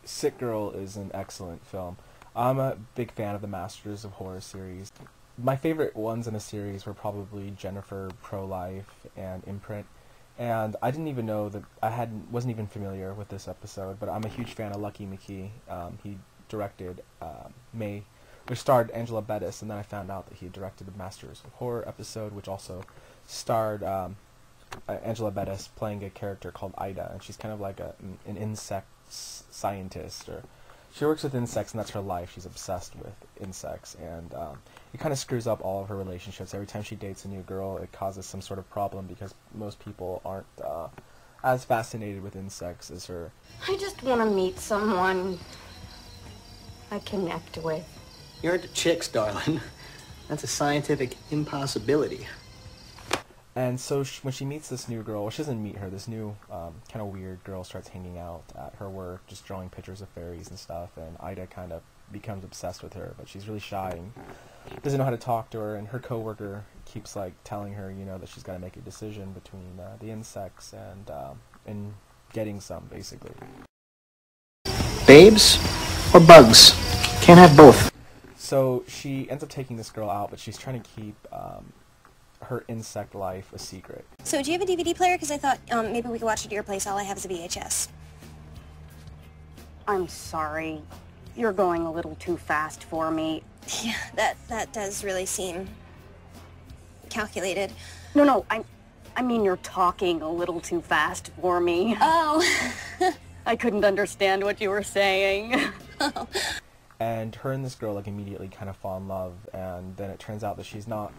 Sick Girl is an excellent film. I'm a big fan of the Masters of Horror series. My favorite ones in the series were probably Jennifer, Pro-Life, and Imprint. And I didn't even know that wasn't even familiar with this episode, but I'm a huge fan of Lucky McKee. He directed May, which starred Angela Bettis, and then I found out that he had directed the Masters of Horror episode, which also starred Angela Bettis playing a character called Ida, and she's kind of like an insect scientist, or she works with insects and that's her life. She's obsessed with insects, and it kind of screws up all of her relationships. Every time she dates a new girl, it causes some sort of problem because most people aren't as fascinated with insects as her. I just want to meet someone I connect with. You're into chicks, darling. That's a scientific impossibility. And so when she meets this new girl, well, she doesn't meet her, this new kind of weird girl starts hanging out at her work, just drawing pictures of fairies and stuff, and Ida kind of becomes obsessed with her, but she's really shy and doesn't know how to talk to her, and her coworker keeps like telling her, you know, that she's got to make a decision between the insects and getting some, basically. Babes or bugs? Can't have both. So she ends up taking this girl out, but she's trying to keep her insect life a secret. So do you have a DVD player? Because I thought maybe we could watch it at your place. All I have is a VHS. I'm sorry. You're going a little too fast for me. Yeah, that does really seem calculated. No, I mean you're talking a little too fast for me. Oh. I couldn't understand what you were saying. Oh. And her and this girl like immediately kind of fall in love, and then it turns out that she's not,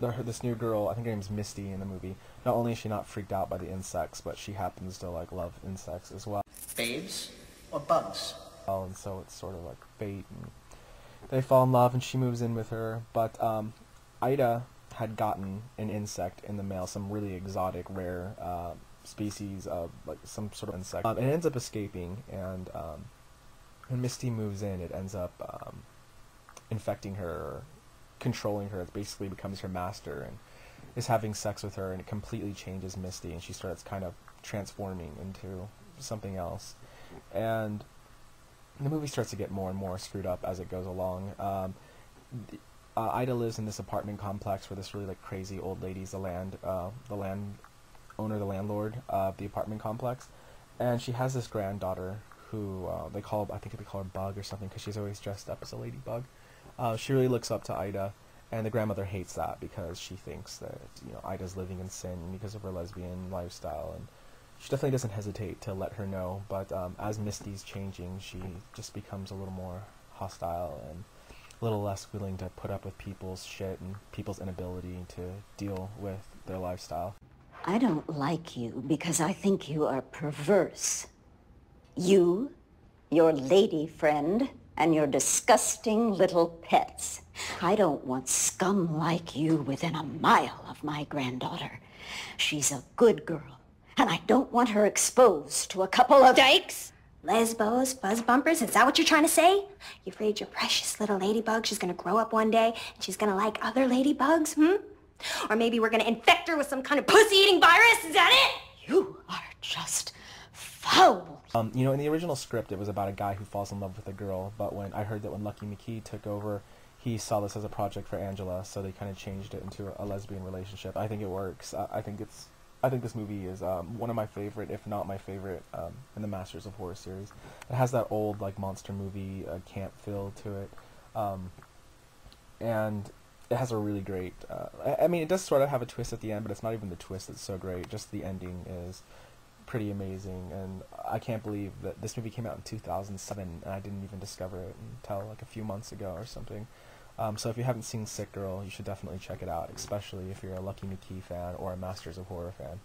this new girl, I think her name's Misty in the movie, not only is she not freaked out by the insects, but she happens to like love insects as well. Babes or bugs? And so it's sort of like fate, and they fall in love and she moves in with her, but Ida had gotten an insect in the mail, some really exotic, rare species of like some sort of insect. It ends up escaping, and when Misty moves in, it ends up infecting her, or controlling her. It basically becomes her master and is having sex with her, and it completely changes Misty, and she starts kind of transforming into something else. And the movie starts to get more and more screwed up as it goes along. Ida lives in this apartment complex where this really like crazy old lady's the landlord of the apartment complex, and she has this granddaughter who I think they call her Bug or something, because she's always dressed up as a ladybug. She really looks up to Ida, and the grandmother hates that because she thinks that, you know, Ida's living in sin because of her lesbian lifestyle, and she definitely doesn't hesitate to let her know. But as Misty's changing, she just becomes a little more hostile and a little less willing to put up with people's shit and people's inability to deal with their lifestyle. I don't like you because I think you are perverse. You, your lady friend, and your disgusting little pets. I don't want scum like you within a mile of my granddaughter. She's a good girl, and I don't want her exposed to a couple of dykes. Lesbos, fuzz bumpers, is that what you're trying to say? You afraid your precious little ladybug, she's gonna grow up one day and she's gonna like other ladybugs, Or maybe we're gonna infect her with some kind of pussy-eating virus, is that it? You are just foul. You know, in the original script, it was about a guy who falls in love with a girl, but when I heard that when Lucky McKee took over, he saw this as a project for Angela, so they kind of changed it into a lesbian relationship. I think it works. I think this movie is one of my favorite, if not my favorite, in the Masters of Horror series. It has that old like monster movie camp feel to it, and it has a really great. I mean, it does sort of have a twist at the end, but it's not even the twist that's so great. Just the ending is pretty amazing, and I can't believe that this movie came out in 2007 and I didn't even discover it until like a few months ago or something. So if you haven't seen Sick Girl, you should definitely check it out, especially if you're a Lucky McKee fan or a Masters of Horror fan.